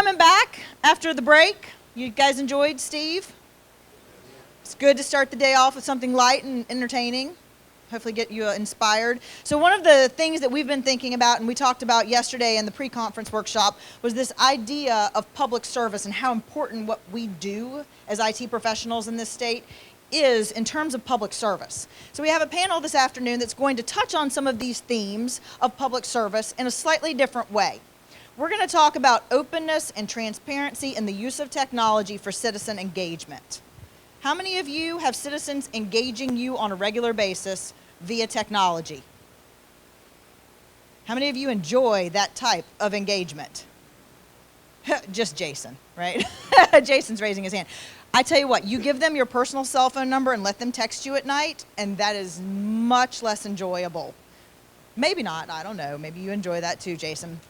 coming back after the break. You guys enjoyed, Steve? It's good to start the day off with something light and entertaining. Hopefully get you inspired. So one of the things that we've been thinking about and we talked about yesterday in the pre-conference workshop was this idea of public service and how important what we do as IT professionals in this state is in terms of public service. So we have a panel this afternoon that's going to touch on some of these themes of public service in a slightly different way. We're going to talk about openness and transparency and the use of technology for citizen engagement. How many of you have citizens engaging you on a regular basis via technology? How many of you enjoy that type of engagement? Just Jason, right? Jason's raising his hand. I tell you what, you give them your personal cell phone number and let them text you at night, and that is much less enjoyable. Maybe not, I don't know. Maybe you enjoy that too, Jason.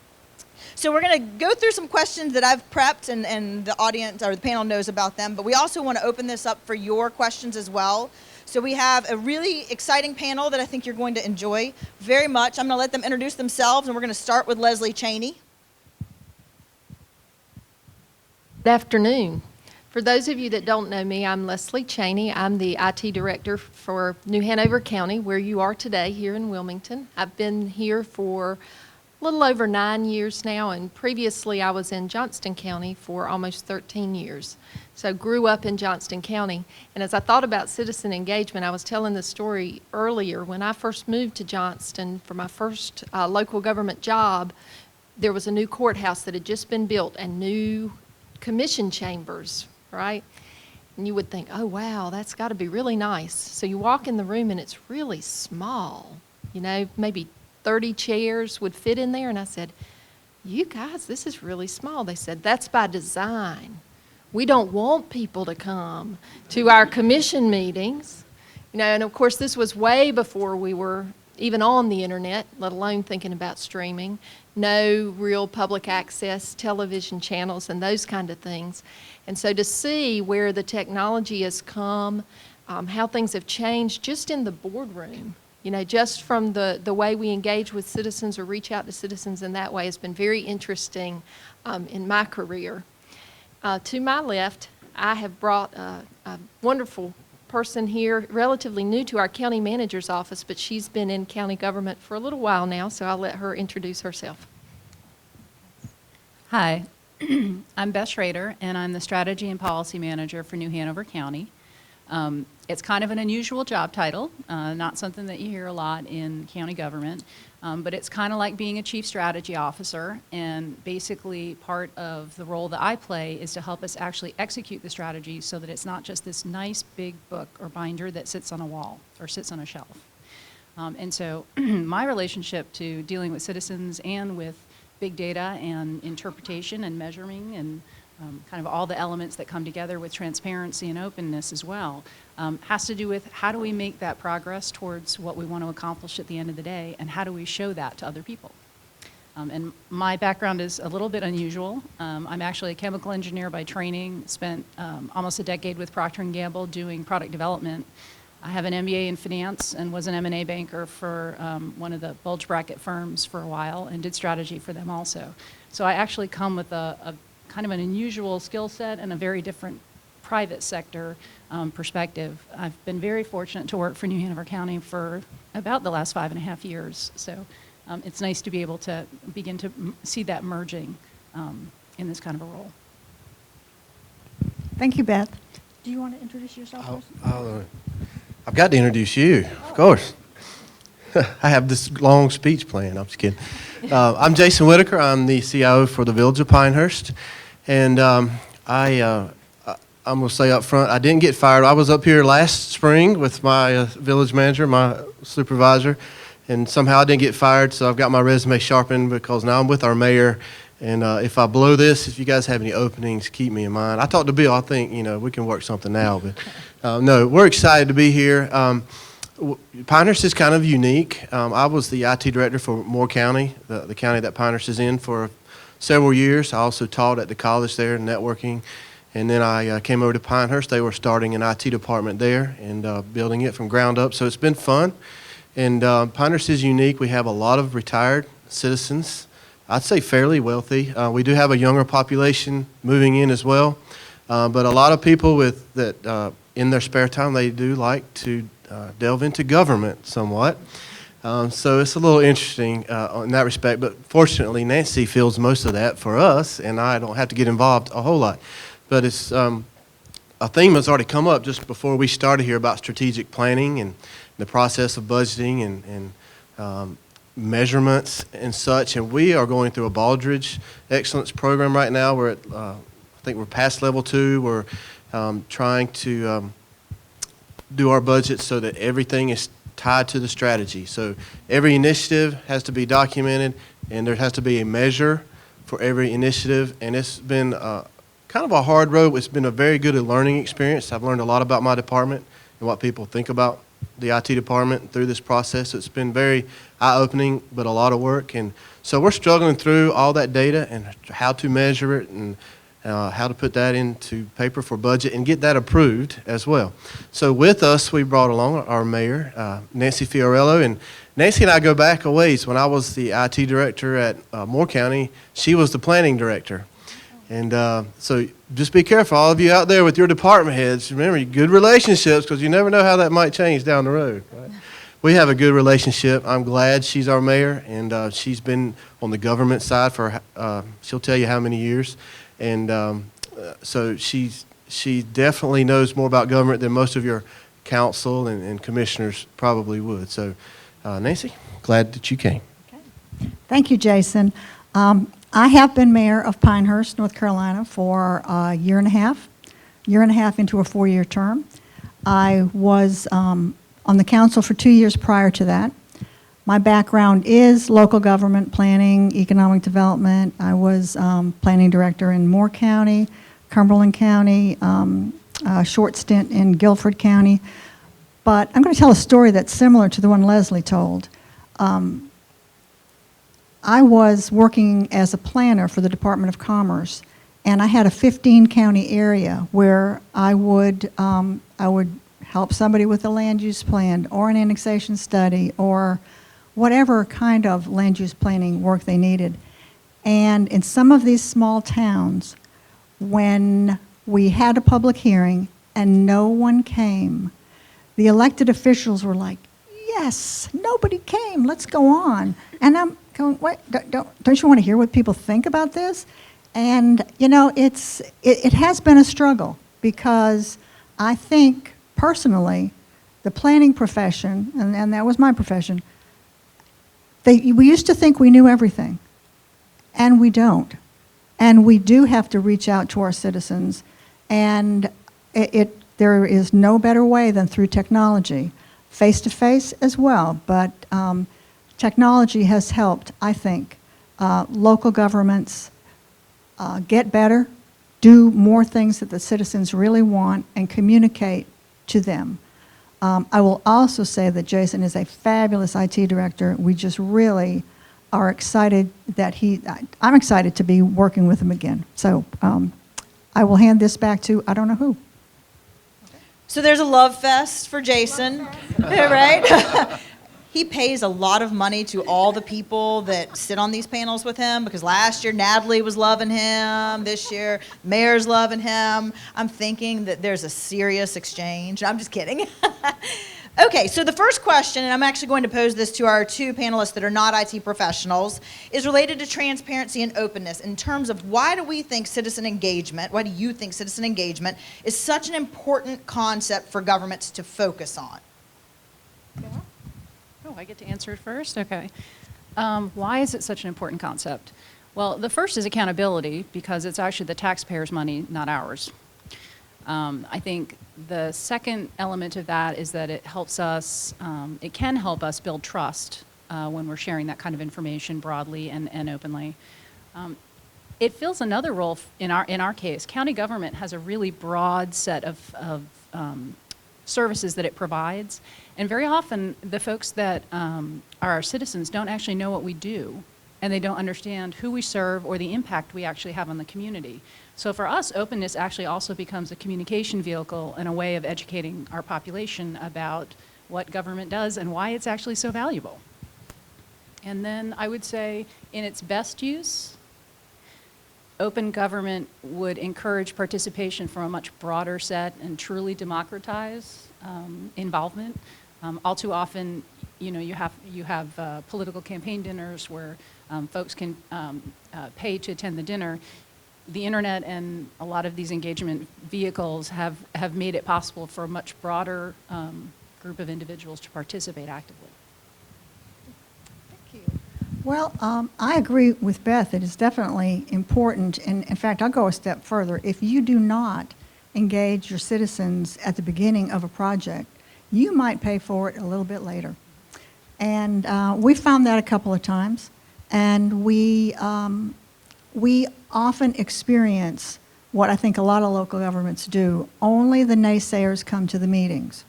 So we're going to go through some questions that I've prepped and the audience or the panel knows about them, but we also want to open this up for your questions as well. So we have a really exciting panel that I think you're going to enjoy very much. I'm going to let them introduce themselves, and we're going to start with Leslie Cheney. Good afternoon. For those of you that don't know me, I'm Leslie Cheney. I'm the IT director for New Hanover County, where you are today here in Wilmington. I've been here for a little over 9 years now, and previously I was in Johnston County for almost 13 years. So grew up in Johnston County, and as I thought about citizen engagement, I was telling the story earlier. When I first moved to Johnston for my first local government job, there was a new courthouse that had just been built and new commission chambers, right? And you would think, oh wow, that's got to be really nice. So you walk in the room and it's really small, you know, maybe 30 chairs would fit in there. And I said, you guys, this is really small. They said, that's by design. We don't want people to come to our commission meetings. You know, and of course this was way before we were even on the internet, let alone thinking about streaming. No real public access television channels and those kind of things. And so to see where the technology has come, how things have changed just in the boardroom, you know, just from the way we engage with citizens or reach out to citizens in that way has been very interesting in my career. To my left, I have brought a wonderful person here, relatively new to our county manager's office, but she's been in county government for a little while now, so I'll let her introduce herself. Hi, I'm Beth Schrader, and I'm the Strategy and Policy Manager for New Hanover County. It's kind of an unusual job title, not something that you hear a lot in county government, but it's kind of like being a Chief Strategy Officer, and basically part of the role that I play is to help us actually execute the strategy so that it's not just this nice big book or binder that sits on a wall or sits on a shelf. And so my relationship to dealing with citizens and with big data and interpretation and measuring and kind of all the elements that come together with transparency and openness as well, has to do with how do we make that progress towards what we want to accomplish at the end of the day, and how do we show that to other people. And my background is a little bit unusual. I'm actually a chemical engineer by training, spent almost a decade with Procter & Gamble doing product development. I have an MBA in finance and was an M&A banker for one of the bulge bracket firms for a while and did strategy for them also. So I actually come with a kind of an unusual skill set and a very different private sector perspective. I've been very fortunate to work for New Hanover County for about the last 5.5 years. So it's nice to be able to begin to see that merging in this kind of a role. Thank you, Beth. Do you want to introduce yourself first? I've got to introduce you, of course. I have this long speech planned. I'm just kidding. I'm Jason Whitaker. I'm the CIO for the Village of Pinehurst. And I'm going to say up front, I didn't get fired. I was up here last spring with my village manager, my supervisor, and somehow I didn't get fired, so I've got my resume sharpened because now I'm with our mayor. And if I blow this, if you guys have any openings, keep me in mind. I talked to Bill. I think, you know, we can work something out. But no, we're excited to be here. Pinehurst is kind of unique. I was the IT director for Moore County, the county that Pinehurst is in, for several years. I also taught at the college there, networking. And then I came over to Pinehurst. They were starting an IT department there and building it from ground up. So it's been fun. And Pinehurst is unique. We have a lot of retired citizens I'd say fairly wealthy. We do have a younger population moving in as well, but a lot of people with that in their spare time, they do like to delve into government somewhat. So it's a little interesting in that respect, but fortunately Nancy fills most of that for us, and I don't have to get involved a whole lot. But it's a theme that's already come up just before we started here about strategic planning and the process of budgeting and measurements and such. And we are going through a Baldrige Excellence program right now. We're at, I think we're past level 2. We're trying to do our budget so that everything is tied to the strategy. So every initiative has to be documented, and there has to be a measure for every initiative. And it's been kind of a hard road. It's been a very good learning experience. I've learned a lot about my department and what people think about the IT department through this process. It's been very eye-opening, but a lot of work. And so we're struggling through all that data and how to measure it and how to put that into paper for budget and get that approved as well. So with us, we brought along our mayor, Nancy Fiorello. And Nancy and I go back a ways. When I was the IT director at Moore County, she was the planning director. And so just be careful, all of you out there with your department heads. Remember, good relationships, because you never know how that might change down the road. Right? We have a good relationship. I'm glad she's our mayor, and she's been on the government side for, she'll tell you how many years. And so she definitely knows more about government than most of your council and commissioners probably would. So, Nancy, glad that you came. Okay. Thank you, Jason. I have been mayor of Pinehurst, North Carolina for a year and a half into a 4-year term. I was on the council for 2 years prior to that. My background is local government planning, economic development. I was planning director in Moore County, Cumberland County, a short stint in Guilford County. But I'm going to tell a story that's similar to the one Leslie told. I was working as a planner for the Department of Commerce, and I had a 15-county area where I would help somebody with a land use plan or an annexation study or whatever kind of land use planning work they needed. And in some of these small towns, when we had a public hearing and no one came, the elected officials were like, yes, nobody came, let's go on. And I'm going, what, don't you want to hear what people think about this? And, you know, it has been a struggle because I think, personally, the planning profession, and that was my profession, we used to think we knew everything, and we don't. And we do have to reach out to our citizens, and there is no better way than through technology, face-to-face as well, but technology has helped, I think, local governments get better, do more things that the citizens really want, and communicate to them. I will also say that Jason is a fabulous IT director. We just really are excited that I'm excited to be working with him again. So I will hand this back to, I don't know who. So there's a love fest for Jason, right? He pays a lot of money to all the people that sit on these panels with him, because last year Natalie was loving him, this year Mayor's loving him. I'm thinking that there's a serious exchange. I'm just kidding. Okay, so the first question, and I'm actually going to pose this to our two panelists that are not IT professionals, is related to transparency and openness in terms of why do you think citizen engagement is such an important concept for governments to focus on? Oh, I get to answer it first? Okay. Why is it such an important concept? Well, the first is accountability, because it's actually the taxpayers' money, not ours. I think the second element of that is that it helps us, it can help us build trust when we're sharing that kind of information broadly and openly. It fills another role in our case. County government has a really broad set of services that it provides, and very often the folks that are our citizens don't actually know what we do, and they don't understand who we serve or the impact we actually have on the community. So for us, openness actually also becomes a communication vehicle and a way of educating our population about what government does and why it's actually so valuable. And then I would say, in its best use, open government would encourage participation from a much broader set and truly democratize involvement. All too often, you have political campaign dinners where folks can pay to attend the dinner. The internet and a lot of these engagement vehicles have made it possible for a much broader group of individuals to participate actively. Thank you. Well, I agree with Beth. It is definitely important. And in fact, I'll go a step further. If you do not engage your citizens at the beginning of a project, you might pay for it a little bit later. And we found that a couple of times. And we often experience what I think a lot of local governments do. Only the naysayers come to the meetings.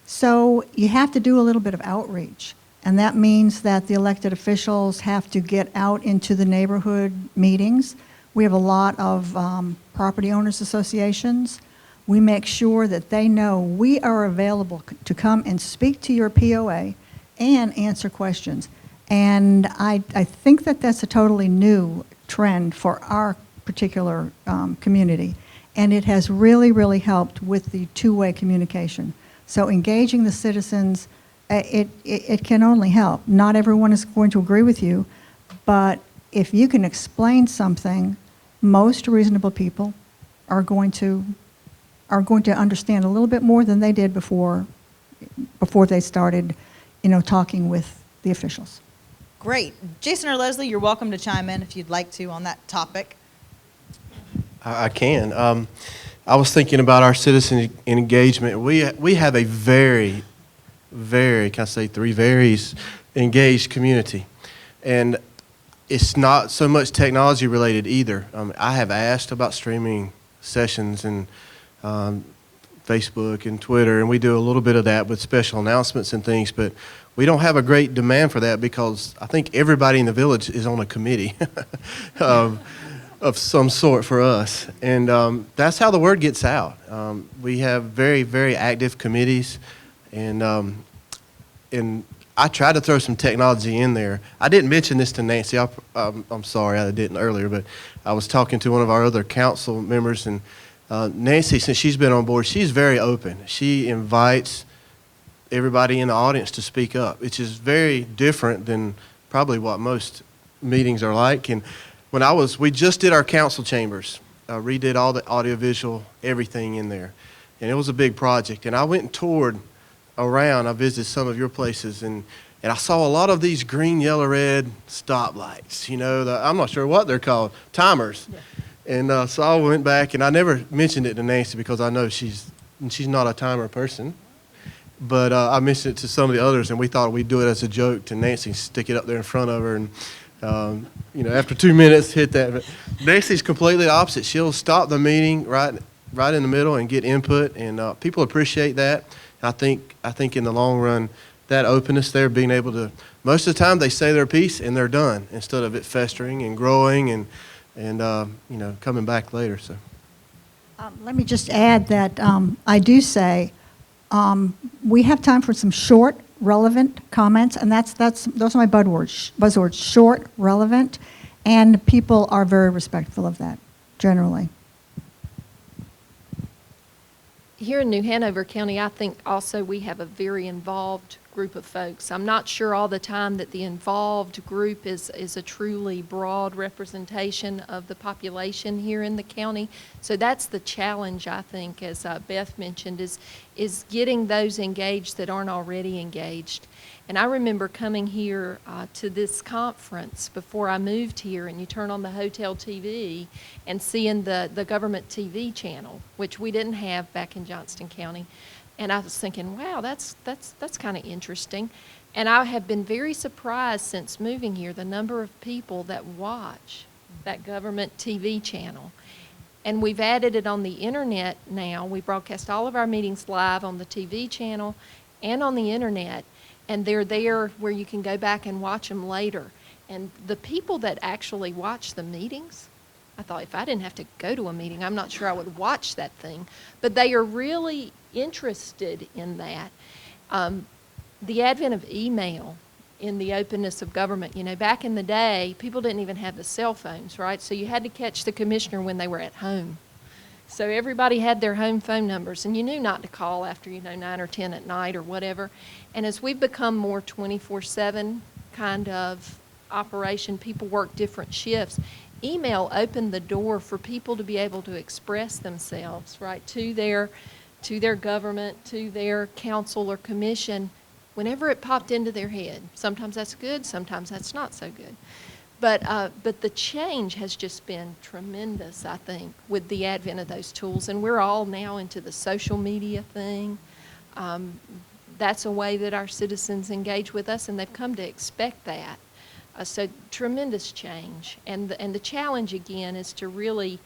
So you have to do a little bit of outreach. And that means that the elected officials have to get out into the neighborhood meetings. We have a lot of property owners associations. We make sure that they know we are available to come and speak to your POA and answer questions. And I think that that's a totally new trend for our particular community. And it has really, really helped with the two-way communication. So engaging the citizens, it can only help. Not everyone is going to agree with you, but if you can explain something, most reasonable people are going to understand a little bit more than they did before they started, talking with the officials. Great. Jason or Leslie, you're welcome to chime in if you'd like to on that topic. I can. I was thinking about our citizen engagement. We have a very, can I say three varies, engaged community. And it's not so much technology related either. I have asked about streaming sessions and Facebook and Twitter, and we do a little bit of that with special announcements and things, but we don't have a great demand for that because I think everybody in the village is on a committee of some sort for us. And that's how the word gets out. We have very, very active committees, and I tried to throw some technology in there. I didn't mention this to Nancy. I'm sorry I didn't earlier, but I was talking to one of our other council members, and Nancy, since she's been on board, she's very open. She invites everybody in the audience to speak up, which is very different than probably what most meetings are like. And we just did our council chambers, redid all the audiovisual, everything in there. And it was a big project. And I went and toured around. I visited some of your places, and I saw a lot of these green, yellow, red stoplights. I'm not sure what they're called, timers. Yeah. And so I went back, and I never mentioned it to Nancy because I know she's not a timer person. But I mentioned it to some of the others, and we thought we'd do it as a joke to Nancy, stick it up there in front of her, and after 2 minutes, hit that. But Nancy's completely opposite. She'll stop the meeting right in the middle and get input, and people appreciate that. I think in the long run, that openness there, being able to, most of the time they say their piece and they're done instead of it festering and growing and coming back later. So, let me just add that I do say we have time for some short, relevant comments, and those are my buzzwords: short, relevant, and people are very respectful of that generally. Here in New Hanover County, I think also we have a very involved group of folks. I'm not sure all the time that the involved group is a truly broad representation of the population here in the county. So that's the challenge, I think, as Beth mentioned, is getting those engaged that aren't already engaged. And I remember coming here to this conference before I moved here, and you turn on the hotel TV and seeing the government TV channel, which we didn't have back in Johnston County. And I was thinking, wow, that's kind of interesting. And I have been very surprised since moving here, the number of people that watch that government TV channel. And we've added it on the internet now. We broadcast all of our meetings live on the TV channel and on the internet. And they're there where you can go back and watch them later. And the people that actually watch the meetings, I thought if I didn't have to go to a meeting, I'm not sure I would watch that thing. But they are really interested in that. The advent of email in the openness of government. You know, back in the day, people didn't even have the cell phones, right? So you had to catch the commissioner when they were at home. So everybody had their home phone numbers, and you knew not to call after, 9 or 10 at night or whatever. And as we've become more 24/7 kind of operation, people work different shifts. Email opened the door for people to be able to express themselves, right, to their government, to their council or commission, whenever it popped into their head. Sometimes that's good, sometimes that's not so good. But the change has just been tremendous, I think, with the advent of those tools. And we're all now into the social media thing. That's a way that our citizens engage with us, and they've come to expect that. So tremendous change. And the challenge, again, is to really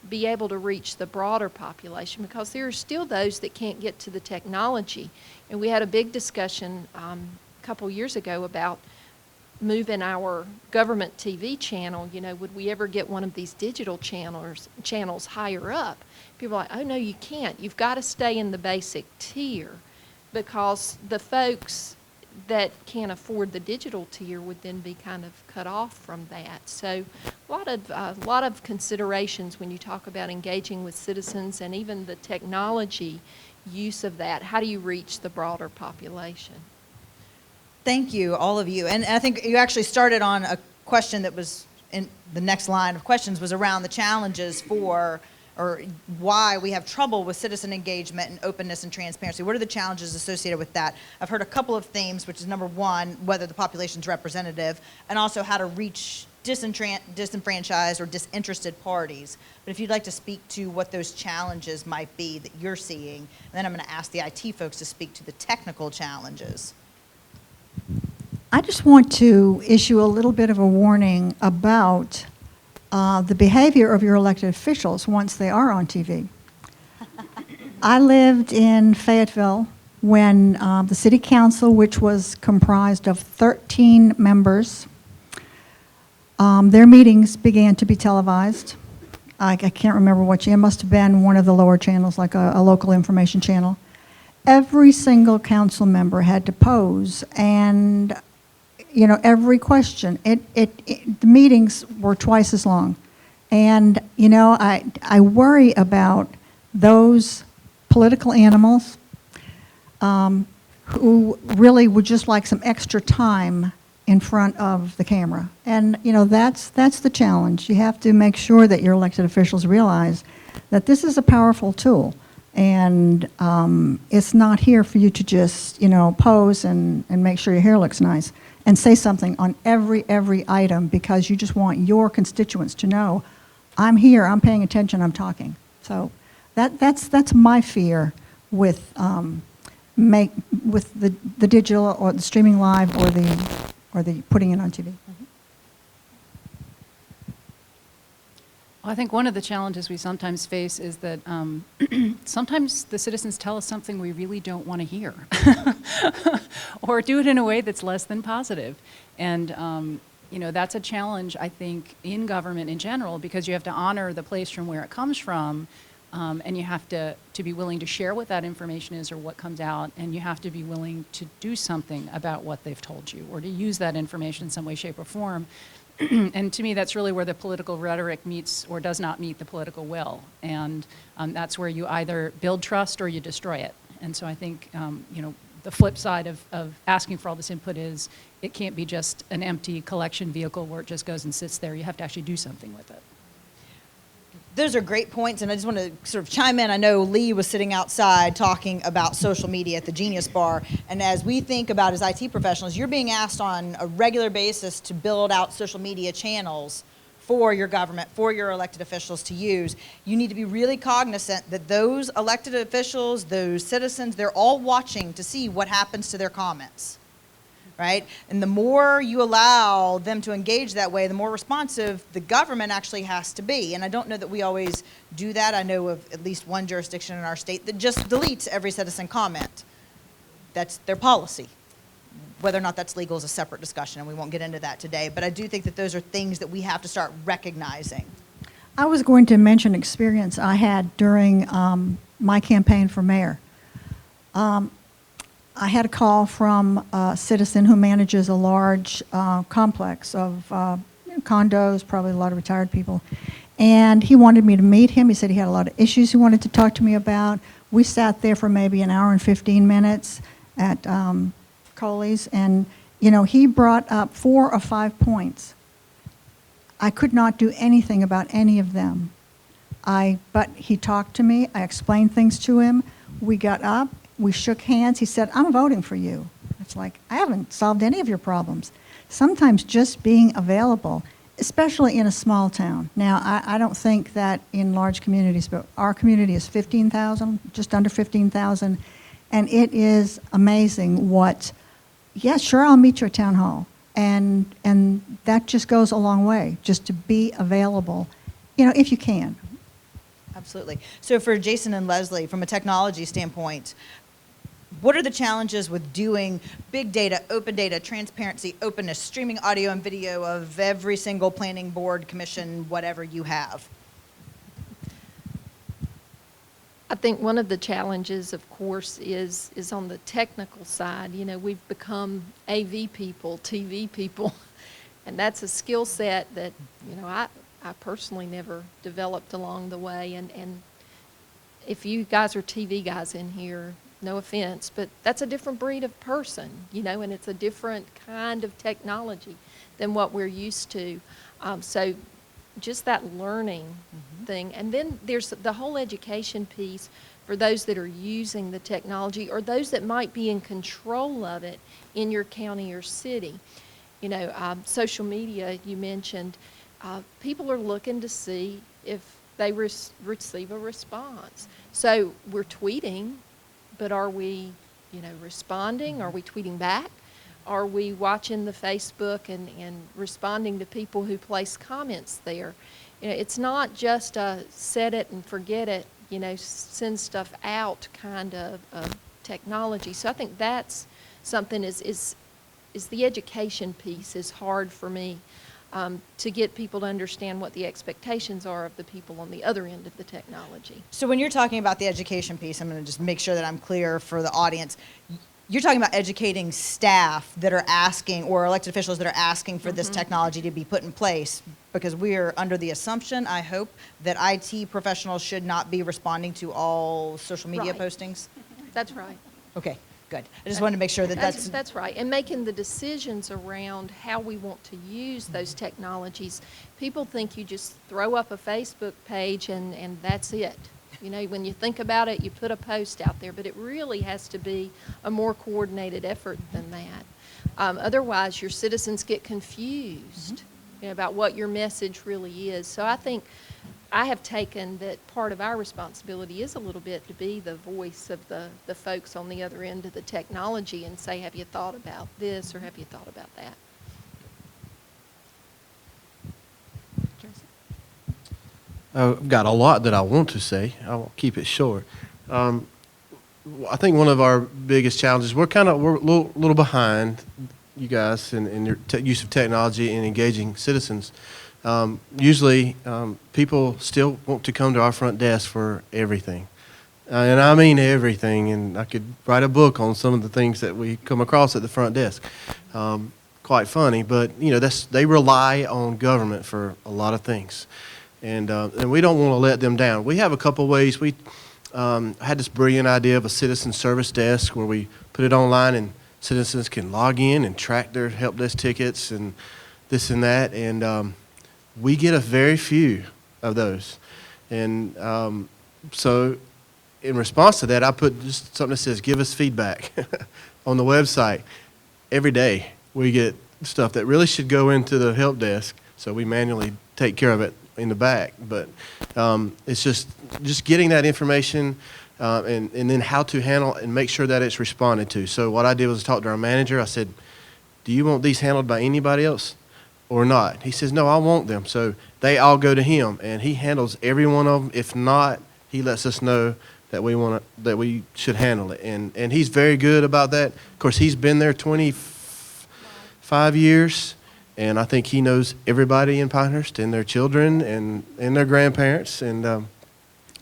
be able to reach the broader population, because there are still those that can't get to the technology. And we had a big discussion a couple years ago about moving our government TV channel. Would we ever get one of these digital channels higher up? People are like, oh, no, you can't. You've got to stay in the basic tier, because the folks that can't afford the digital tier would then be kind of cut off from that. So a lot of considerations when you talk about engaging with citizens, and even the technology use of that. How do you reach the broader population? Thank you, all of you. And I think you actually started on a question that was in the next line of questions, was around the challenges for, or why we have trouble with citizen engagement and openness and transparency. What are the challenges associated with that? I've heard a couple of themes, which is number one, whether the population's representative, and also how to reach disenfranchised or disinterested parties. But if you'd like to speak to what those challenges might be that you're seeing, then I'm going to ask the IT folks to speak to the technical challenges. I just want to issue a little bit of a warning about the behavior of your elected officials once they are on TV. I lived in Fayetteville when the city council, which was comprised of 13 members, their meetings began to be televised. I can't remember what channel. It must have been one of the lower channels, like a local information channel. Every single council member had to pose, and every question. The meetings were twice as long, and I worry about those political animals who really would just like some extra time in front of the camera, and that's the challenge. You have to make sure that your elected officials realize that this is a powerful tool. And it's not here for you to just, pose and make sure your hair looks nice and say something on every item because you just want your constituents to know, I'm here, I'm paying attention, I'm talking. So that's my fear with the digital or the streaming live or the putting it on TV. Well, I think one of the challenges we sometimes face is that sometimes the citizens tell us something we really don't want to hear, or do it in a way that's less than positive. And that's a challenge, I think, in government in general, because you have to honor the place from where it comes from, and you have to be willing to share what that information is or what comes out, and you have to be willing to do something about what they've told you, or to use that information in some way, shape, or form. And to me, that's really where the political rhetoric meets or does not meet the political will. And that's where you either build trust or you destroy it. And so I think, the flip side of asking for all this input is it can't be just an empty collection vehicle where it just goes and sits there. You have to actually do something with it. Those are great points, and I just want to sort of chime in. I know Lee was sitting outside talking about social media at the Genius Bar, and as we think about as IT professionals, you're being asked on a regular basis to build out social media channels for your government, for your elected officials to use. You need to be really cognizant that those elected officials, those citizens, they're all watching to see what happens to their comments. Right? And the more you allow them to engage that way, the more responsive the government actually has to be. And I don't know that we always do that. I know of at least one jurisdiction in our state that just deletes every citizen comment. That's their policy. Whether or not that's legal is a separate discussion, and we won't get into that today. But I do think that those are things that we have to start recognizing. I was going to mention experience I had during my campaign for mayor. I had a call from a citizen who manages a large complex of condos, probably a lot of retired people. And he wanted me to meet him. He said he had a lot of issues he wanted to talk to me about. We sat there for maybe an hour and 15 minutes at Coley's, and he brought up 4 or 5 points. I could not do anything about any of them. But he talked to me. I explained things to him. We got up. We shook hands. He said, "I'm voting for you." It's like, I haven't solved any of your problems. Sometimes just being available, especially in a small town. Now, I don't think that in large communities, but our community is 15,000, just under 15,000, and it is amazing what, yeah, sure, I'll meet you at town hall. And that just goes a long way, just to be available, if you can. Absolutely. So for Jason and Leslie, from a technology standpoint, what are the challenges with doing big data, open data, transparency, openness, streaming audio and video of every single planning board, commission, whatever you have? I think one of the challenges, of course, is on the technical side. We've become AV people, TV people, and that's a skill set that, I personally never developed along the way. And if you guys are TV guys in here, no offense, but that's a different breed of person, and it's a different kind of technology than what we're used to. So just that learning thing. And then there's the whole education piece for those that are using the technology or those that might be in control of it in your county or city. Social media, you mentioned, people are looking to see if they receive a response. So we're tweeting, but are we, responding? Are we tweeting back? Are we watching the Facebook and responding to people who place comments there? It's not just a set it and forget it, send stuff out kind of technology. So I think that's something is the education piece is hard for me to get people to understand what the expectations are of the people on the other end of the technology. So when you're talking about the education piece, I'm going to just make sure that I'm clear for the audience. You're talking about educating staff that are asking, or elected officials that are asking for this technology to be put in place, because we are under the assumption, I hope, that IT professionals should not be responding to all social media Right. postings. That's right. Okay, good. I just wanted to make sure that That's right. And making the decisions around how we want to use those technologies. People think you just throw up a Facebook page and that's it. When you think about it, you put a post out there, but it really has to be a more coordinated effort than that. Otherwise, your citizens get confused about what your message really is. So I think I have taken that part of our responsibility is a little bit to be the voice of the folks on the other end of the technology and say, have you thought about this or have you thought about that? I've got a lot that I want to say. I'll keep it short. I think one of our biggest challenges, we're a little behind you guys in your use of technology and engaging citizens. Usually, people still want to come to our front desk for everything. And I mean everything. And I could write a book on some of the things that we come across at the front desk. Quite funny, but they rely on government for a lot of things. And we don't want to let them down. We have a couple ways. We had this brilliant idea of a citizen service desk where we put it online and citizens can log in and track their help desk tickets and this and that. And we get a very few of those. And so in response to that, I put just something that says, give us feedback on the website. Every day we get stuff that really should go into the help desk, so we manually take care of it in the back. But it's just getting that information and then how to handle and make sure that it's responded to. So what I did was talk to our manager. I said, do you want these handled by anybody else or not? He says, no, I want them. So they all go to him, and he handles every one of them. If not, he lets us know that we should handle it. And he's very good about that. Of course, he's been there 25 years. And I think he knows everybody in Pinehurst and their children and their grandparents. And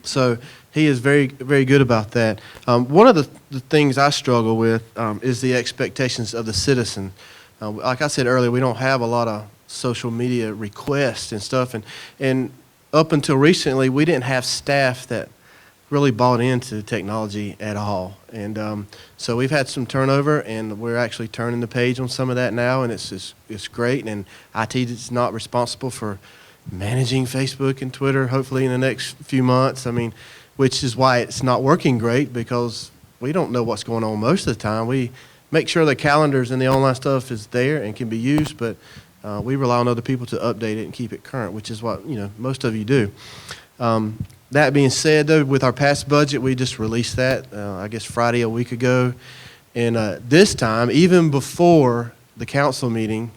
so he is very, very good about that. One of the things I struggle with is the expectations of the citizen. Like I said earlier, we don't have a lot of social media requests and stuff, and up until recently, we didn't have staff that really bought into technology at all. And so we've had some turnover, and we're actually turning the page on some of that now, and it's great. And IT is not responsible for managing Facebook and Twitter, hopefully in the next few months. I mean, which is why it's not working great, because we don't know what's going on most of the time. We make sure the calendars and the online stuff is there and can be used, but we rely on other people to update it and keep it current, which is what, most of you do. That being said, though, with our past budget, we just released that, I guess, Friday a week ago. And this time, even before the council meeting,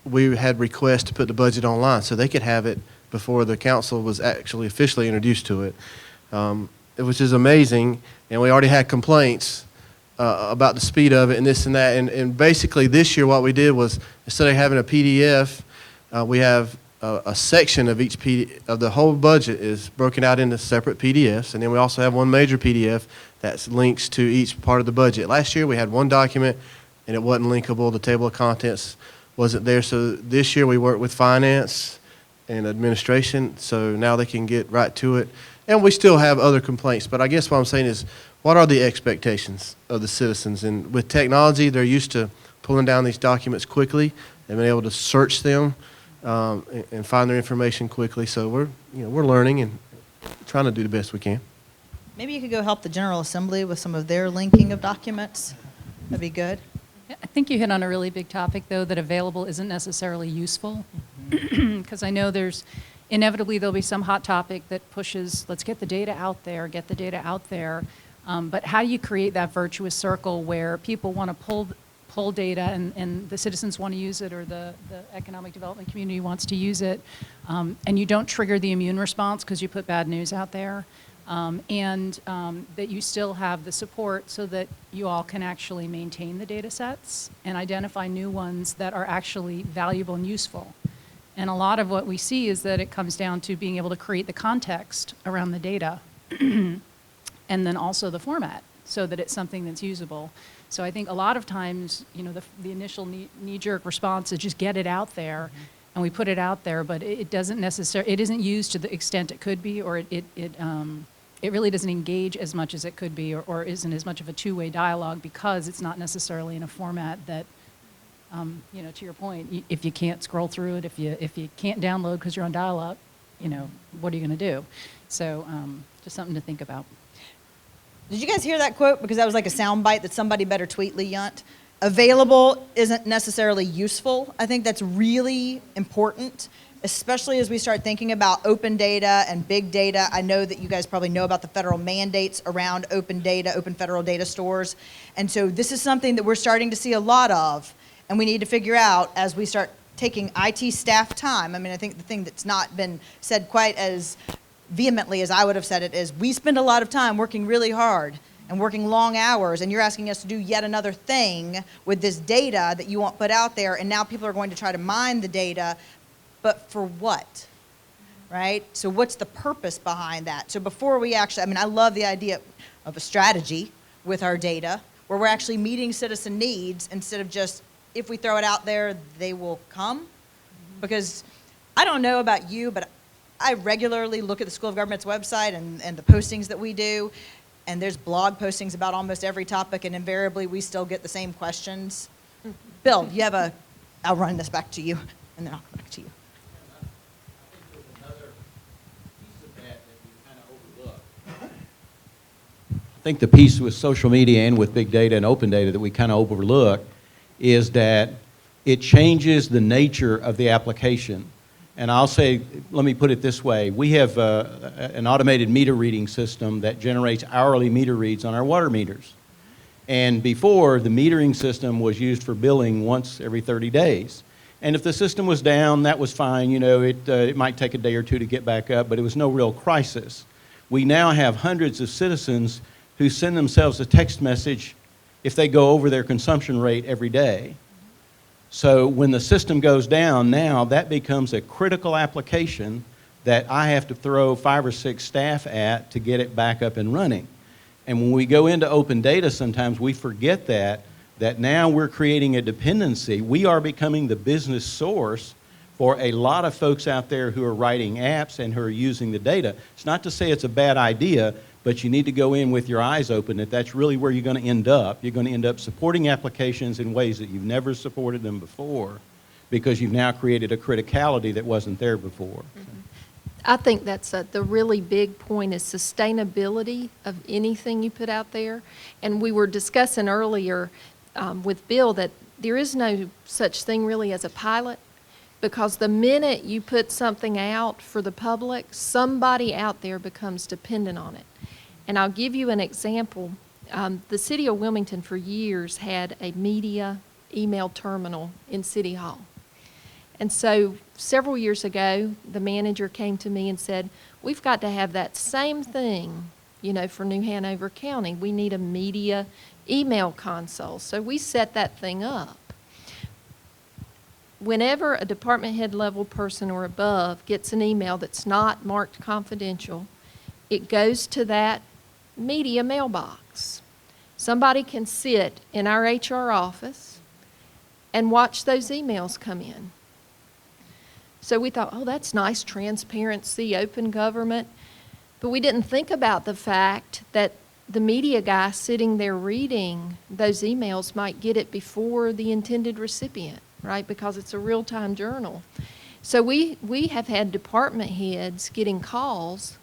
we had requests to put the budget online so they could have it before the council was actually officially introduced to it, which is amazing. And we already had complaints about the speed of it and this and that. And basically this year what we did was, instead of having a PDF, we have a section of each of the whole budget is broken out into separate PDFs, and then we also have one major PDF that links to each part of the budget. Last year we had one document and it wasn't linkable. The table of contents wasn't there. So this year we worked with finance and administration, so now they can get right to it. And we still have other complaints, but I guess what I'm saying is, what are the expectations of the citizens? And with technology, they're used to pulling down these documents quickly. They've been able to search them and find their information quickly. So we're learning and trying to do the best we can. Maybe you could go help the General Assembly with some of their linking of documents. That'd be good. Yeah, I think you hit on a really big topic, though, that available isn't necessarily useful. Because I know inevitably there'll be some hot topic that pushes, let's get the data out there, get the data out there. But how do you create that virtuous circle where people want to pull data and the citizens want to use it, or the economic development community wants to use it, and you don't trigger the immune response because you put bad news out there, and that you still have the support so that you all can actually maintain the data sets and identify new ones that are actually valuable and useful. And a lot of what we see is that it comes down to being able to create the context around the data and then also the format so that it's something that's usable. So I think a lot of times, the initial knee-jerk response is just get it out there, and we put it out there, but it isn't used to the extent it could be, or it really doesn't engage as much as it could be, or isn't as much of a two-way dialogue because it's not necessarily in a format that, to your point, if you can't scroll through it, if you can't download because you're on dial-up, what are you going to do? So just something to think about. Did you guys hear that quote? Because that was like a soundbite that somebody better tweet Lee Yunt. Available isn't necessarily useful. I think that's really important, especially as we start thinking about open data and big data. I know that you guys probably know about the federal mandates around open data, open federal data stores. And so this is something that we're starting to see a lot of, and we need to figure out as we start taking IT staff time. I mean, I think the thing that's not been said quite as vehemently as I would have said it is, we spend a lot of time working really hard and working long hours, and you're asking us to do yet another thing with this data that you want put out there, and now people are going to try to mine the data, but for what, right? So what's the purpose behind that? So before we actually, I love the idea of a strategy with our data where we're actually meeting citizen needs instead of just, if we throw it out there, they will come. Because I don't know about you, but I regularly look at the School of Government's website and the postings that we do, and there's blog postings about almost every topic, and invariably we still get the same questions. Bill, you have I'll run this back to you, and then I'll come back to you. I think the piece with social media and with big data and open data that we kind of overlook is that it changes the nature of the application. And I'll say, let me put it this way. We have an automated meter reading system that generates hourly meter reads on our water meters. And before, the metering system was used for billing once every 30 days. And if the system was down, that was fine. It might take a day or two to get back up, but it was no real crisis. We now have hundreds of citizens who send themselves a text message if they go over their consumption rate every day. So when the system goes down now, that becomes a critical application that I have to throw 5 or 6 staff at to get it back up and running. And when we go into open data, sometimes we forget that now we're creating a dependency. We are becoming the business source for a lot of folks out there who are writing apps and who are using the data. It's not to say it's a bad idea, but you need to go in with your eyes open that that's really where you're going to end up. You're going to end up supporting applications in ways that you've never supported them before because you've now created a criticality that wasn't there before. I think that's the really big point is sustainability of anything you put out there. And we were discussing earlier with Bill that there is no such thing really as a pilot, because the minute you put something out for the public, somebody out there becomes dependent on it. And I'll give you an example. The city of Wilmington for years had a media email terminal in City Hall. And so several years ago, the manager came to me and said, we've got to have that same thing, for New Hanover County. We need a media email console. So we set that thing up. Whenever a department head level person or above gets an email that's not marked confidential, it goes to that media mailbox. Somebody can sit in our HR office and watch those emails come in. So we thought, oh, that's nice, transparency, open government. But we didn't think about the fact that the media guy sitting there reading those emails might get it before the intended recipient, right? Because it's a real-time journal. So we have had department heads getting calls,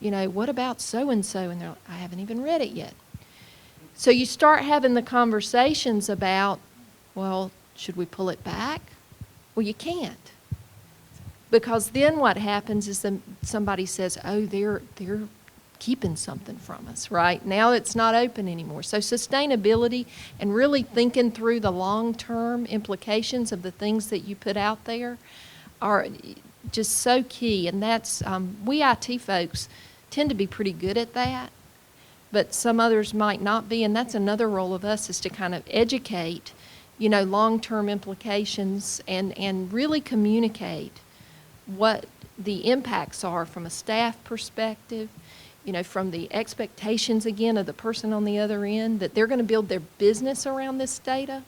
what about so-and-so? And they're like, I haven't even read it yet. So you start having the conversations about, well, should we pull it back? Well, you can't. Because then what happens is somebody says, oh, they're keeping something from us, right? Now it's not open anymore. So sustainability and really thinking through the long-term implications of the things that you put out there are just so key. And that's, we IT folks tend to be pretty good at that, but some others might not be. And that's another role of us, is to kind of educate, long-term implications and really communicate what the impacts are from a staff perspective, from the expectations, again, of the person on the other end, that they're going to build their business around this data.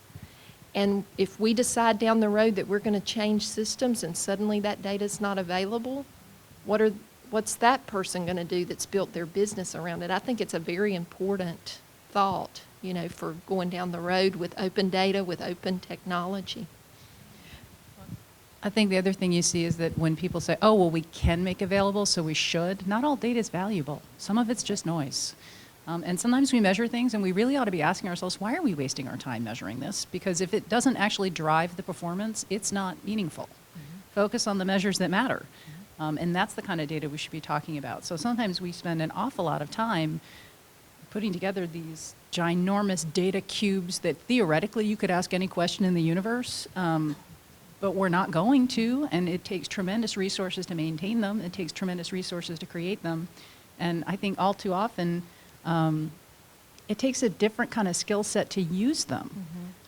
And if we decide down the road that we're going to change systems and suddenly that data is not available, what's that person going to do that's built their business around it? I think it's a very important thought, for going down the road with open data, with open technology. I think the other thing you see is that when people say, oh, well, we can make available, so we should, not all data is valuable. Some of it's just noise. And sometimes we measure things, and we really ought to be asking ourselves, why are we wasting our time measuring this? Because if it doesn't actually drive the performance, it's not meaningful. Mm-hmm. Focus on the measures that matter. And that's the kind of data we should be talking about. So sometimes we spend an awful lot of time putting together these ginormous data cubes that theoretically you could ask any question in the universe, but we're not going to, and it takes tremendous resources to maintain them. It takes tremendous resources to create them. And I think all too often, it takes a different kind of skill set to use them.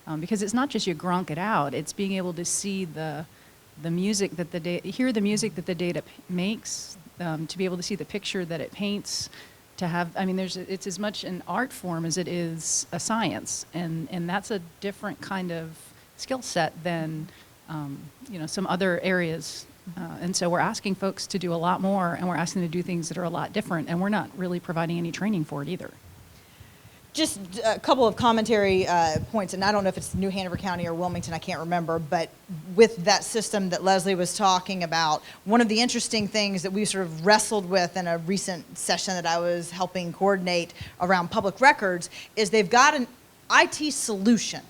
Mm-hmm. Because it's not just you grok it out, it's being able to see the music that hear the music that the data makes, to be able to see the picture that it paints, to have, it's as much an art form as it is a science. And that's a different kind of skill set than some other areas. And so we're asking folks to do a lot more, and we're asking them to do things that are a lot different, and we're not really providing any training for it either. Just a couple of commentary points, and I don't know if it's New Hanover County or Wilmington, I can't remember, but with that system that Leslie was talking about, one of the interesting things that we sort of wrestled with in a recent session that I was helping coordinate around public records is they've got an IT solution.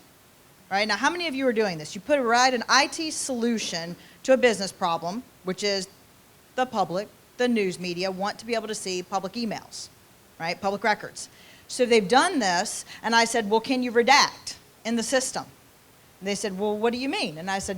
Right? Now, how many of you are doing this? You provide an IT solution to a business problem, which is the public, the news media, want to be able to see public emails, right? Public records. So they've done this, and I said, well, can you redact in the system? And they said, well, what do you mean? And I said,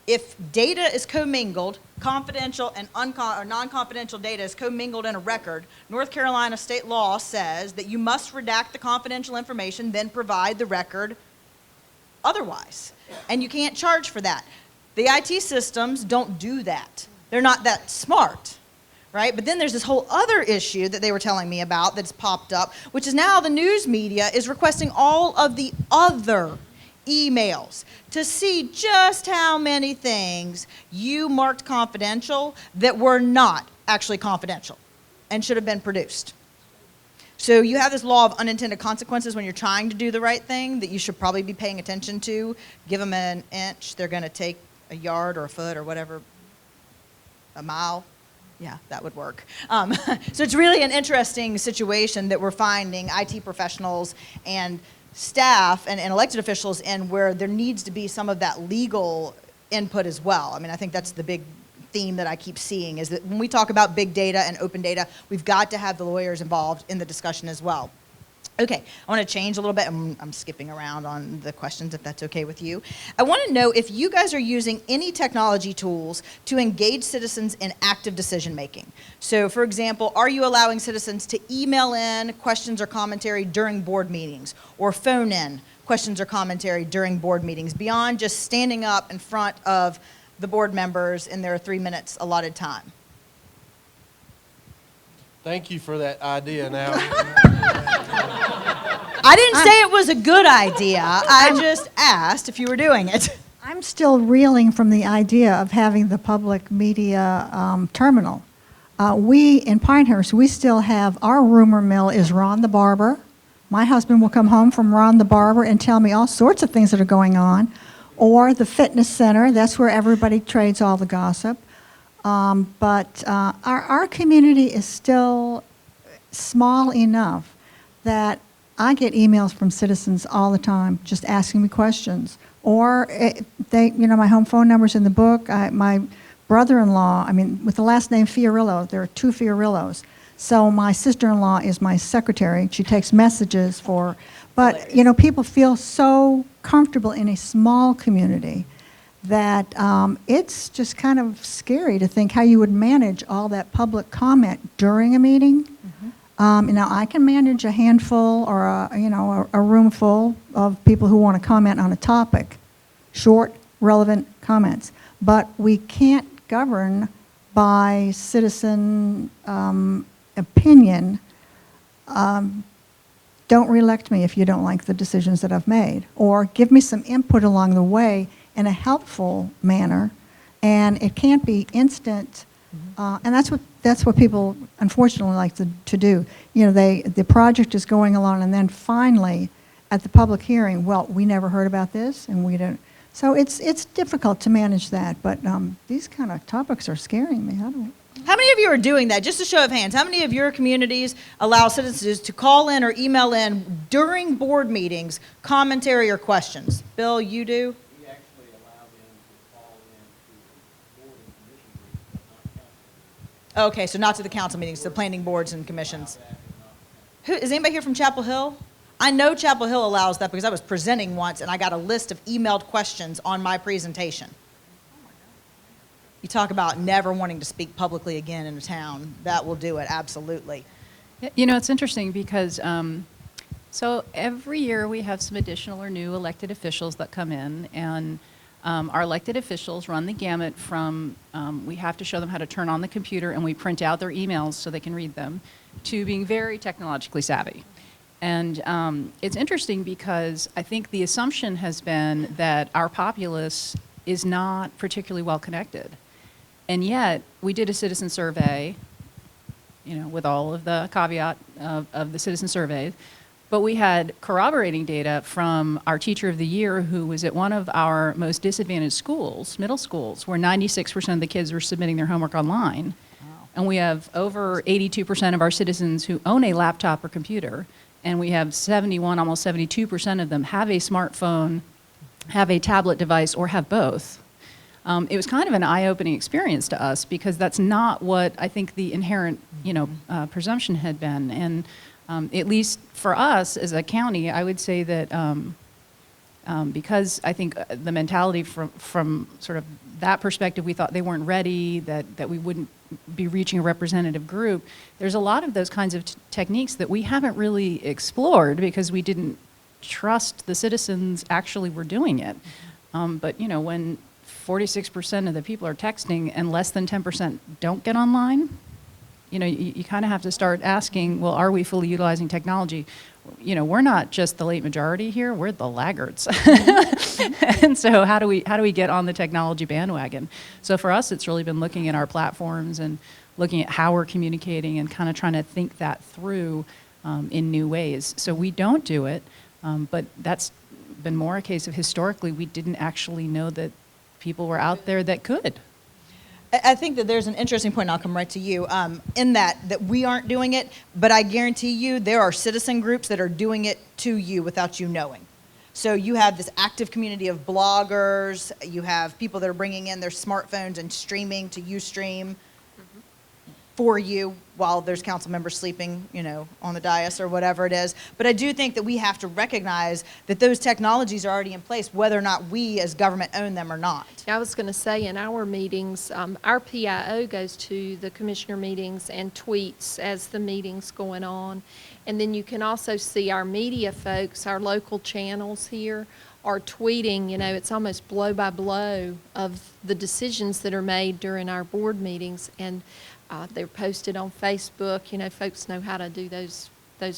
if data is commingled, confidential and non-confidential data is commingled in a record, North Carolina state law says that you must redact the confidential information, then provide the record otherwise. And you can't charge for that. The IT systems don't do that. They're not that smart, right? But then there's this whole other issue that they were telling me about that's popped up, which is now the news media is requesting all of the other emails to see just how many things you marked confidential that were not actually confidential and should have been produced. So you have this law of unintended consequences when you're trying to do the right thing that you should probably be paying attention to. Give them an inch, they're going to take a yard or a foot or whatever, a mile. Yeah, that would work. So it's really an interesting situation that we're finding IT professionals and staff and elected officials in, where there needs to be some of that legal input as well. I mean, I think that's the big theme that I keep seeing, is that when we talk about big data and open data, we've got to have the lawyers involved in the discussion as well. Okay, I want to change a little bit. I'm skipping around on the questions, if that's okay with you. I want to know if you guys are using any technology tools to engage citizens in active decision making. So, for example, are you allowing citizens to email in questions or commentary during board meetings, or phone in questions or commentary during board meetings, beyond just standing up in front of the board members in their 3 minutes allotted time? Thank you for that idea. Now, I didn't say it was a good idea. I just asked if you were doing it. I'm still reeling from the idea of having the public media terminal. We, in Pinehurst, we still have, our rumor mill is Ron the Barber. My husband will come home from Ron the Barber and tell me all sorts of things that are going on. Or the fitness center, that's where everybody trades all the gossip. But our community is still small enough that I get emails from citizens all the time just asking me questions. Or my home phone number's in the book. My brother-in-law, with the last name Fiorillo, there are 2 Fiorillos. So my sister-in-law is my secretary. She takes messages for, but people feel so comfortable in a small community that it's just kind of scary to think how you would manage all that public comment during a meeting. Mm-hmm. Now, I can manage a handful or a room full of people who want to comment on a topic, short, relevant comments. But we can't govern by citizen opinion. Don't reelect me if you don't like the decisions that I've made, or give me some input along the way in a helpful manner, and it can't be instant. And that's what people unfortunately like to do. The project is going along, and then finally, at the public hearing, well, we never heard about this, and we don't. So it's difficult to manage that. But these kind of topics are scaring me. How many of you are doing that? Just a show of hands. How many of your communities allow citizens to call in or email in during board meetings, commentary or questions? Bill, you do? We actually allow them to call in to board and commission meetings, but not council. Okay, so not to the council meetings, to planning boards and commissions. Is anybody here from Chapel Hill? I know Chapel Hill allows that because I was presenting once and I got a list of emailed questions on my presentation. You talk about never wanting to speak publicly again in a town. That will do it, absolutely. It's interesting because so every year we have some additional or new elected officials that come in, and our elected officials run the gamut from we have to show them how to turn on the computer and we print out their emails so they can read them, to being very technologically savvy. And it's interesting because I think the assumption has been that our populace is not particularly well connected. And yet, we did a citizen survey, with all of the caveat of the citizen survey, but we had corroborating data from our teacher of the year, who was at one of our most disadvantaged schools, middle schools, where 96% of the kids were submitting their homework online. Wow. And we have over 82% of our citizens who own a laptop or computer, and we have 71, almost 72% of them have a smartphone, have a tablet device, or have both. It was kind of an eye-opening experience to us, because that's not what I think the inherent, presumption had been. And at least for us as a county, I would say that because I think the mentality from sort of that perspective, we thought they weren't ready, that we wouldn't be reaching a representative group. There's a lot of those kinds of techniques that we haven't really explored because we didn't trust the citizens actually were doing it. But when 46% of the people are texting and less than 10% don't get online, you kind of have to start asking, well, are we fully utilizing technology? We're not just the late majority here, we're the laggards. And so how do we get on the technology bandwagon? So for us, it's really been looking at our platforms and looking at how we're communicating and kind of trying to think that through in new ways. So we don't do it, but that's been more a case of historically we didn't actually know that people were out there that could. I think that there's an interesting point, and I'll come right to you, in that we aren't doing it, but I guarantee you there are citizen groups that are doing it to you without you knowing. So you have this active community of bloggers, you have people that are bringing in their smartphones and streaming to Ustream for you while there's council members sleeping, on the dais or whatever it is. But I do think that we have to recognize that those technologies are already in place, whether or not we as government own them or not. I was going to say, in our meetings, our PIO goes to the commissioner meetings and tweets as the meeting's going on. And then you can also see our media folks, our local channels here, are tweeting, it's almost blow by blow of the decisions that are made during our board meetings. And they're posted on Facebook. Folks know how to do those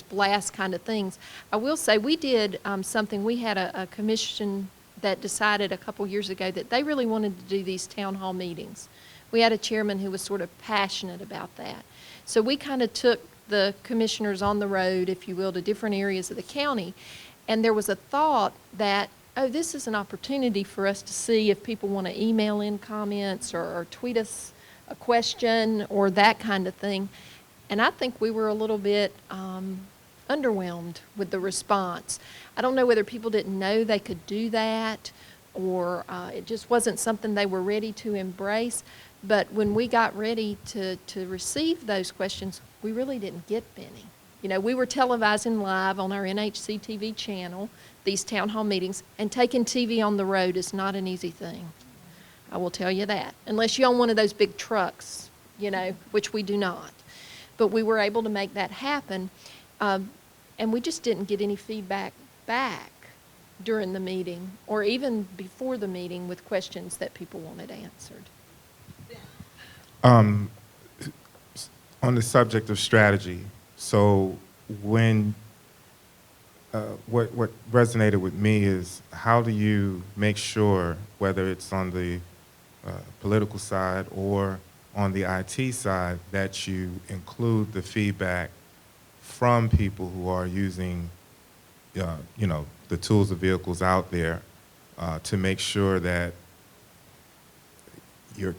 blast kind of things. I will say we did something. We had a commission that decided a couple years ago that they really wanted to do these town hall meetings. We had a chairman who was sort of passionate about that. So we kind of took the commissioners on the road, if you will, to different areas of the county. And there was a thought that, this is an opportunity for us to see if people want to email in comments or tweet us a question or that kind of thing. And I think we were a little bit underwhelmed with the response. I don't know whether people didn't know they could do that or it just wasn't something they were ready to embrace. But when we got ready to receive those questions, we really didn't get many. We were televising live on our NHC TV channel these town hall meetings, and taking TV on the road is not an easy thing. I will tell you that, unless you own one of those big trucks, which we do not. But we were able to make that happen, and we just didn't get any feedback back during the meeting or even before the meeting with questions that people wanted answered. On the subject of strategy, so when what resonated with me is how do you make sure, whether it's on the political side or on the IT side, that you include the feedback from people who are using, the tools and vehicles out there to make sure that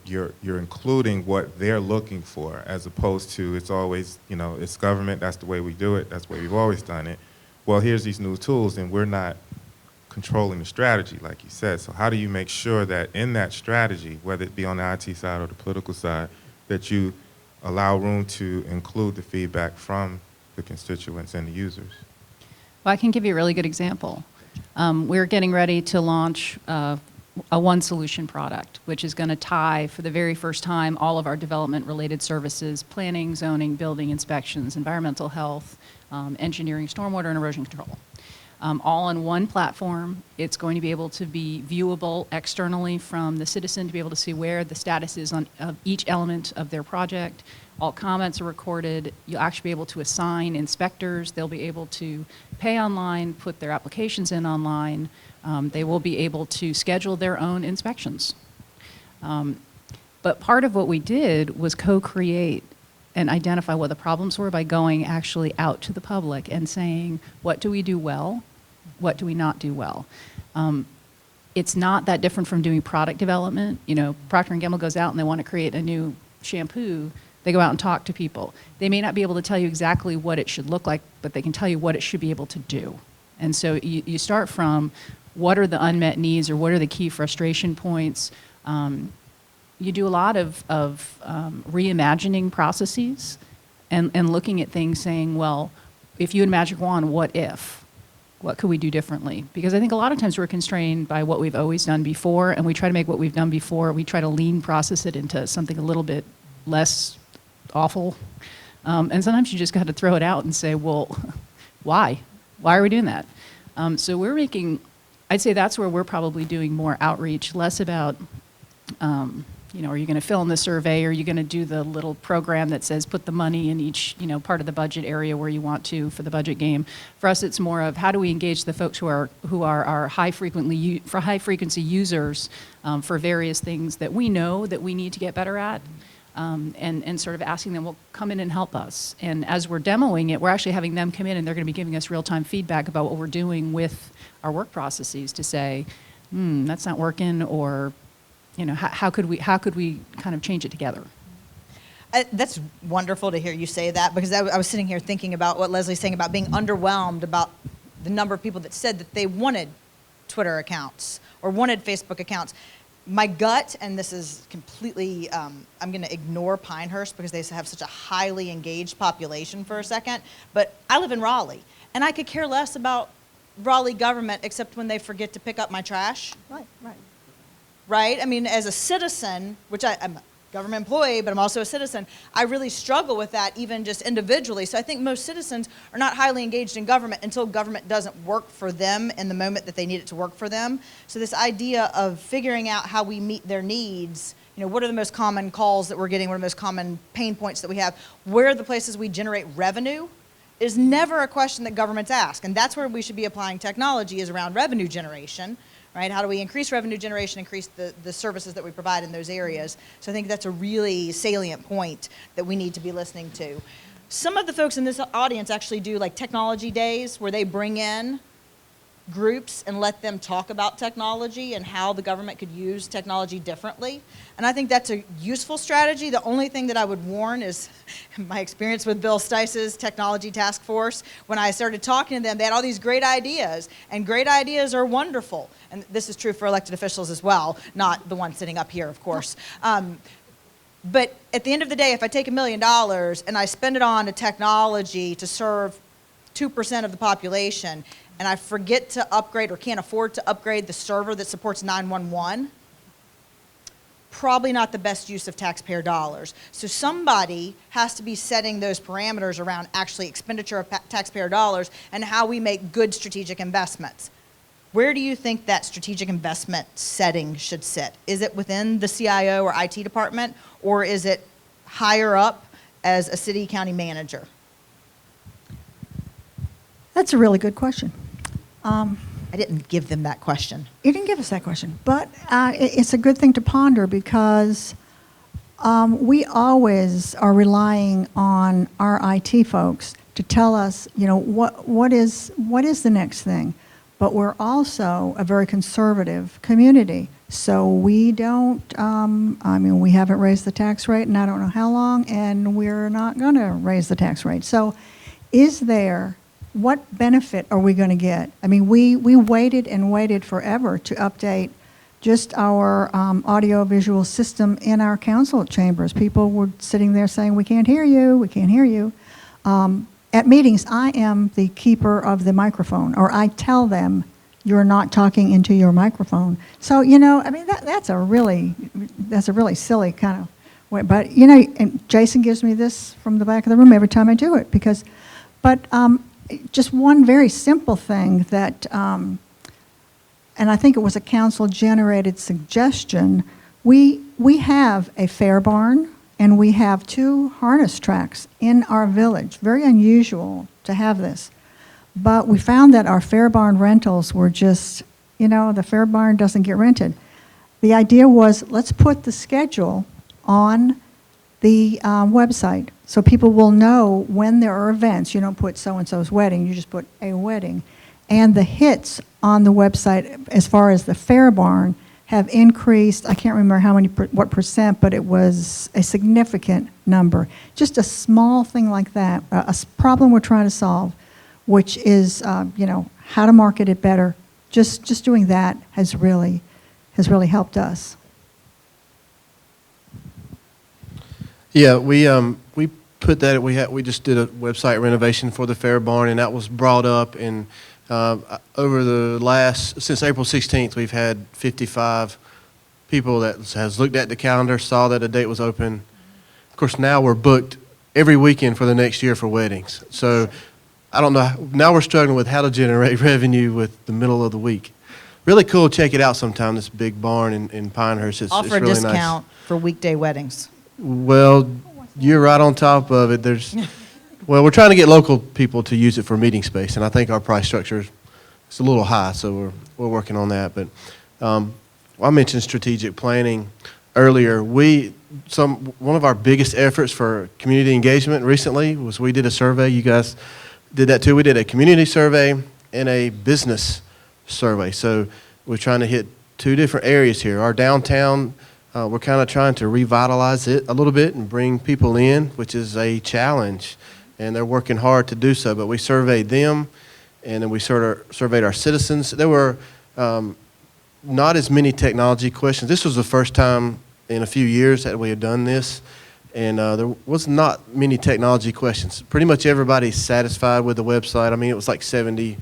you're including what they're looking for, as opposed to it's always, it's government, that's the way we do it, that's the way we've always done it. Well, here's these new tools, and we're not controlling the strategy, like you said. So how do you make sure that in that strategy, whether it be on the IT side or the political side, that you allow room to include the feedback from the constituents and the users? Well, I can give you a really good example. We're getting ready to launch a one solution product, which is going to tie for the very first time all of our development related services, planning, zoning, building inspections, environmental health, engineering, stormwater, and erosion control. All on one platform. It's going to be able to be viewable externally from the citizen to be able to see where the status is on each element of their project. All comments are recorded. You'll actually be able to assign inspectors. They'll be able to pay online, put their applications in online. They will be able to schedule their own inspections. But part of what we did was co-create and identify what the problems were by going actually out to the public and saying, what do we do well? What do we not do well? It's not that different from doing product development. Procter & Gamble goes out and they want to create a new shampoo. They go out and talk to people. They may not be able to tell you exactly what it should look like, but they can tell you what it should be able to do. And so you start from what are the unmet needs or what are the key frustration points. You do a lot of reimagining processes and looking at things saying, well, if you had a magic wand, what if? What could we do differently? Because I think a lot of times we're constrained by what we've always done before, and we try to make what we've done before, we try to lean process it into something a little bit less awful. And sometimes you just got to throw it out and say, well, why? Why are we doing that? So we're making, I'd say that's where we're probably doing more outreach, less about are you going to fill in the survey? Are you going to do the little program that says put the money in each, part of the budget area where you want to for the budget game? For us, it's more of how do we engage the folks who are our high frequency users for various things that we know that we need to get better at. And sort of asking them, well, come in and help us. And as we're demoing it, we're actually having them come in and they're going to be giving us real-time feedback about what we're doing with our work processes to say, that's not working, or, how could we kind of change it together? That's wonderful to hear you say that, because I was sitting here thinking about what Leslie's saying about being underwhelmed about the number of people that said that they wanted Twitter accounts or wanted Facebook accounts. My gut, and this is completely, I'm going to ignore Pinehurst because they have such a highly engaged population for a second, but I live in Raleigh, and I could care less about Raleigh government except when they forget to pick up my trash. Right. Right? I mean, as a citizen, which I'm a government employee, but I'm also a citizen, I really struggle with that even just individually. So I think most citizens are not highly engaged in government until government doesn't work for them in the moment that they need it to work for them. So this idea of figuring out how we meet their needs, what are the most common calls that we're getting, what are the most common pain points that we have, where are the places we generate revenue, is never a question that governments ask. And that's where we should be applying technology, is around revenue generation. Right? How do we increase revenue generation, increase the services that we provide in those areas? So I think that's a really salient point that we need to be listening to. Some of the folks in this audience actually do like technology days where they bring in groups and let them talk about technology and how the government could use technology differently. And I think that's a useful strategy. The only thing that I would warn is my experience with Bill Stice's technology task force. When I started talking to them, they had all these great ideas, and great ideas are wonderful. And this is true for elected officials as well, not the one sitting up here, of course. But at the end of the day, if I take $1 million and I spend it on a technology to serve 2% of the population, and I forget to upgrade or can't afford to upgrade the server that supports 911, probably not the best use of taxpayer dollars. So somebody has to be setting those parameters around actually expenditure of taxpayer dollars and how we make good strategic investments. Where do you think that strategic investment setting should sit? Is it within the CIO or IT department, or is it higher up as a city county manager? That's a really good question. I didn't give them that question. You didn't give us that question, but it's a good thing to ponder, because we always are relying on our IT folks to tell us, what is the next thing. But we're also a very conservative community, so we don't. We haven't raised the tax rate, and I don't know how long, and we're not going to raise the tax rate. So, what benefit are we going to get? We waited and waited forever to update just our audio-visual system in our council chambers. People were sitting there saying, we can't hear you, we can't hear you. At meetings, I am the keeper of the microphone, or I tell them, you're not talking into your microphone. So, that's a really silly kind of way. But, and Jason gives me this from the back of the room every time I do it, just one very simple thing that, and I think it was a council-generated suggestion, we have a fair barn, and we have 2 harness tracks in our village. Very unusual to have this. But we found that our fair barn rentals were just, the fair barn doesn't get rented. The idea was, let's put the schedule on the website so people will know when there are events. You don't put so-and-so's wedding, you just put a wedding. And the hits on the website, as far as the fair barn, have increased. I can't remember what percent, but it was a significant number. Just a small thing like that, a problem we're trying to solve, which is, how to market it better. Just doing that has really helped us. Yeah, we put that, we just did a website renovation for the Fair Barn, and that was brought up, and over the since April 16th, we've had 55 people that has looked at the calendar, saw that a date was open. Of course, now we're booked every weekend for the next year for weddings. So I don't know, now we're struggling with how to generate revenue with the middle of the week. really cool. Check it out sometime. This big barn in Pinehurst. It's Offer a really discount for weekday weddings. Nice. Well, you're right on top of it. Well, we're trying to get local people to use it for meeting space, and I think our price structure is a little high, so we're working on that. But I mentioned strategic planning earlier. One of our biggest efforts for community engagement recently was we did a survey. You guys did that too. We did a community survey and a business survey. So we're trying to hit two different areas here. Our downtown, we're kind of trying to revitalize it a little bit and bring people in, which is a challenge, and they're working hard to do so. But we surveyed them, and then we surveyed our citizens. There were not as many technology questions. This was the first time in a few years that we had done this, and there was not many technology questions. Pretty much everybody's satisfied with the website. I mean, it was like 73%,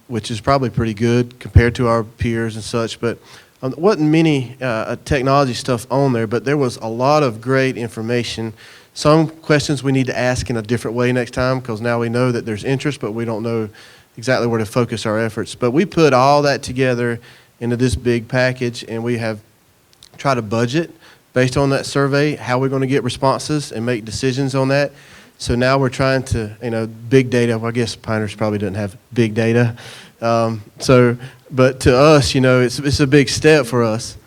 which is probably pretty good compared to our peers and such, but wasn't many technology stuff on there, but there was a lot of great information. Some questions we need to ask in a different way next time, because now we know that there's interest, but we don't know exactly where to focus our efforts. But we put all that together into this big package, and we have tried to budget based on that survey how we're going to get responses and make decisions on that. So now we're trying to, big data. Well, I guess Pinehurst probably doesn't have big data. But to us, it's a big step for us.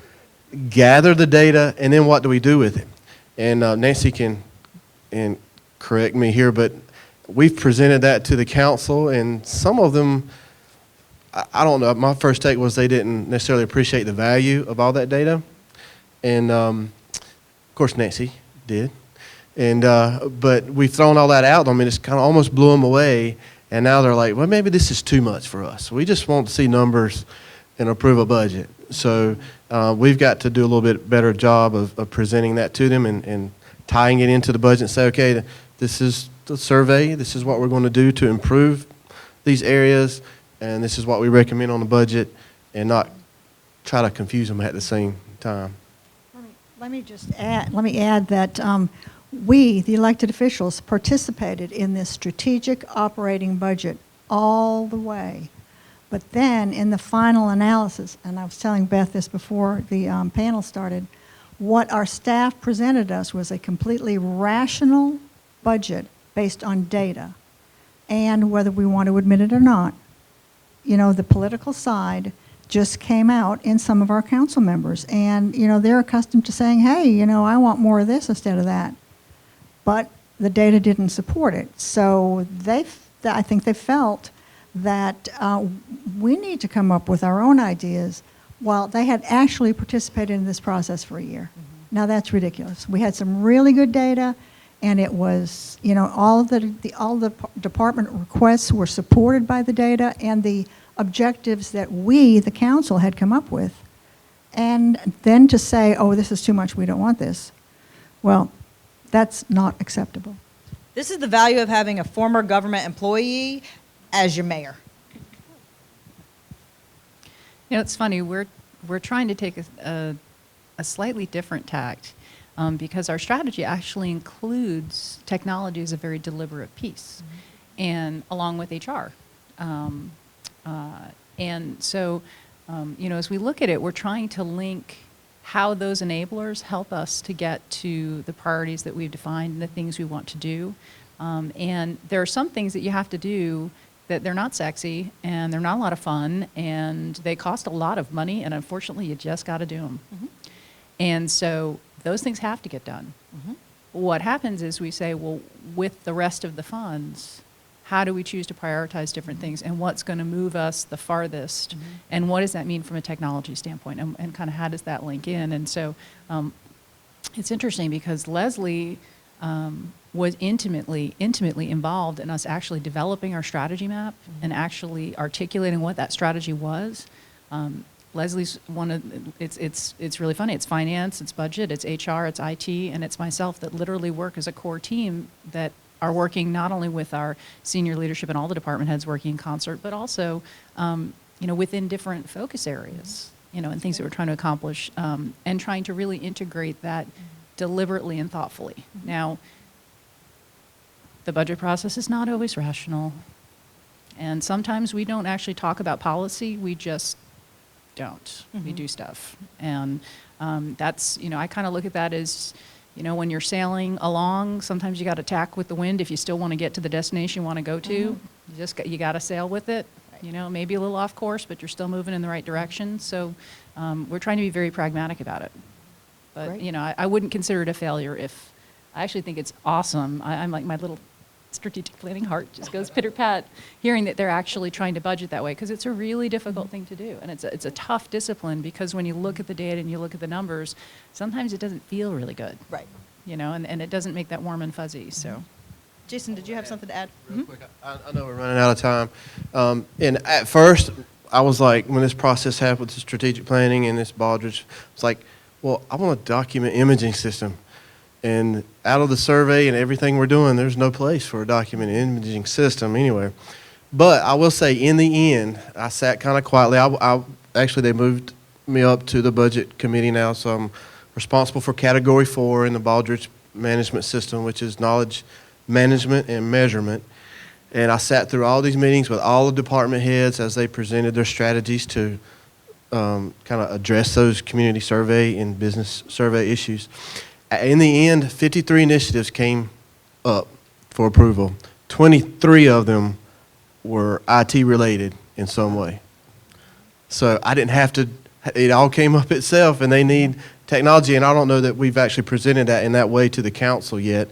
Gather the data, and then what do we do with it? And Nancy can correct me here, but we've presented that to the council, and some of them, I don't know, my first take was they didn't necessarily appreciate the value of all that data. And, of course, Nancy did. And but we've thrown all that out. I mean, it's kind of almost blew them away. And now they're like, well, maybe this is too much for us. We just want to see numbers and approve a budget. So we've got to do a little bit better job of presenting that to them and tying it into the budget and say, okay, this is the survey. This is what we're going to do to improve these areas. And this is what we recommend on the budget, and not try to confuse them at the same time. Let me add that we, the elected officials, participated in this strategic operating budget all the way. But then in the final analysis, and I was telling Beth this before the panel started, what our staff presented us was a completely rational budget based on data. And whether we want to admit it or not, the political side just came out in some of our council members. And, they're accustomed to saying, hey, I want more of this instead of that. But the data didn't support it. So I think they felt that we need to come up with our own ideas while they had actually participated in this process for a year. Mm-hmm. Now that's ridiculous. We had some really good data, and it was, all the department requests were supported by the data and the objectives that we, the council, had come up with. And then to say, oh, this is too much, we don't want this, well, that's not acceptable. This is the value of having a former government employee as your mayor. It's funny. We're trying to take a slightly different tact because our strategy actually includes technology as a very deliberate piece, mm-hmm. and along with HR. And so, as we look at it, we're trying to link how those enablers help us to get to the priorities that we've defined and the things we want to do. And there are some things that you have to do that they're not sexy and they're not a lot of fun and they cost a lot of money, and unfortunately you just got to do them. Mm-hmm. And so those things have to get done. Mm-hmm. What happens is we say, well, with the rest of the funds, how do we choose to prioritize different things, and what's going to move us the farthest, mm-hmm. and what does that mean from a technology standpoint, and kind of how does that link in? And so it's interesting because Leslie was intimately involved in us actually developing our strategy map, mm-hmm. and actually articulating what that strategy was. Leslie's it's really funny. It's finance, it's budget, it's HR, it's IT, and it's myself that literally work as a core team that are working not only with our senior leadership and all the department heads working in concert, but also, within different focus areas, and things that we're trying to accomplish, and trying to really integrate that deliberately and thoughtfully. Now, the budget process is not always rational. And sometimes we don't actually talk about policy, we just don't. We do stuff. And that's, I kind of look at that as, when you're sailing along, sometimes you got to tack with the wind if you still want to get to the destination you want to go to. You got to sail with it. Maybe a little off course, but you're still moving in the right direction. So we're trying to be very pragmatic about it. But, Great. I wouldn't consider it a failure if, I actually think it's awesome. I'm like, my little strategic planning heart just goes pitter-pat, hearing that they're actually trying to budget that way, because it's a really difficult thing to do. And it's a tough discipline, because when you look at the data and you look at the numbers, sometimes it doesn't feel really good. Right. And it doesn't make that warm and fuzzy, so. Jason, did you have something to add? Real quick, I know we're running out of time. And at first, I was like, when this process happened with the strategic planning and this Baldrige, it's like, well, I want a document imaging system. And out of the survey and everything we're doing, there's no place for a document imaging system anywhere. But I will say, in the end, I sat kind of quietly. Actually, they moved me up to the budget committee now, so I'm responsible for Category 4 in the Baldrige management system, which is knowledge management and measurement. And I sat through all these meetings with all the department heads as they presented their strategies to kind of address those community survey and business survey issues. In the end, 53 initiatives came up for approval. 23 of them were IT related in some way. So I didn't have to, it all came up itself, and they need technology, and I don't know that we've actually presented that in that way to the council yet.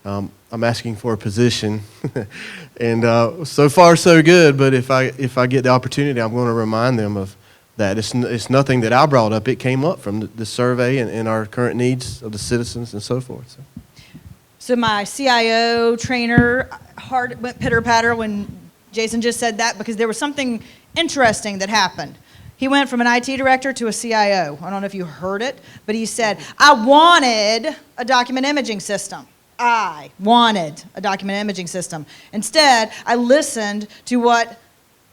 I'm asking for a position, and so far so good, but if I get the opportunity, I'm going to remind them of that. It's nothing that I brought up. It came up from the survey and our current needs of the citizens and so forth. So my CIO trainer heart went pitter-patter when Jason just said that, because there was something interesting that happened. He went from an IT director to a CIO. I don't know if you heard it, but he said, I wanted a document imaging system. I wanted a document imaging system. Instead, I listened to what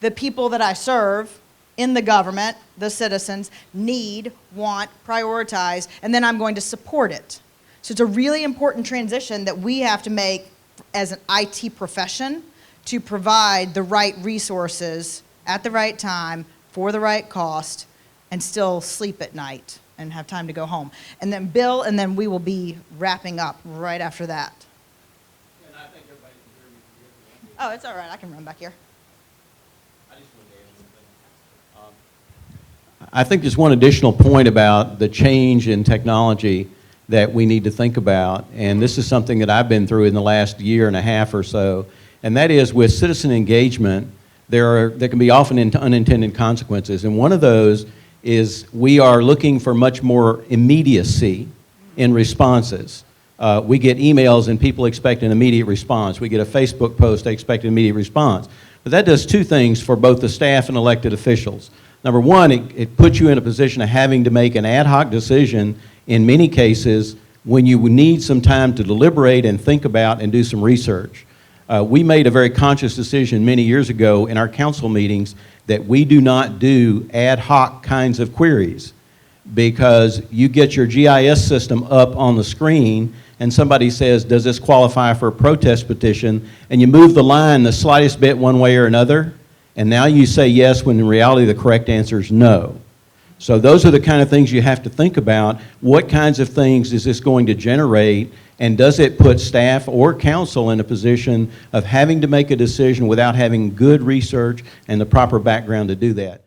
the people that I serve in the government, the citizens, need, want, prioritize, and then I'm going to support it. So it's a really important transition that we have to make as an IT profession to provide the right resources at the right time for the right cost and still sleep at night and have time to go home. And then Bill, and then we will be wrapping up right after that. And I think everybody can hear me. Oh, it's all right. I can run back here. I think there's one additional point about the change in technology that we need to think about, and this is something that I've been through in the last year and a half or so, and that is with citizen engagement, there can be often unintended consequences, and one of those is we are looking for much more immediacy in responses. We get emails and people expect an immediate response. We get a Facebook post, they expect an immediate response. But that does two things for both the staff and elected officials. Number one, it puts you in a position of having to make an ad hoc decision in many cases when you need some time to deliberate and think about and do some research. We made a very conscious decision many years ago in our council meetings that we do not do ad hoc kinds of queries, because you get your GIS system up on the screen and somebody says, does this qualify for a protest petition? And you move the line the slightest bit one way or another, and now you say yes when in reality the correct answer is no. So those are the kind of things you have to think about. What kinds of things is this going to generate, and does it put staff or council in a position of having to make a decision without having good research and the proper background to do that?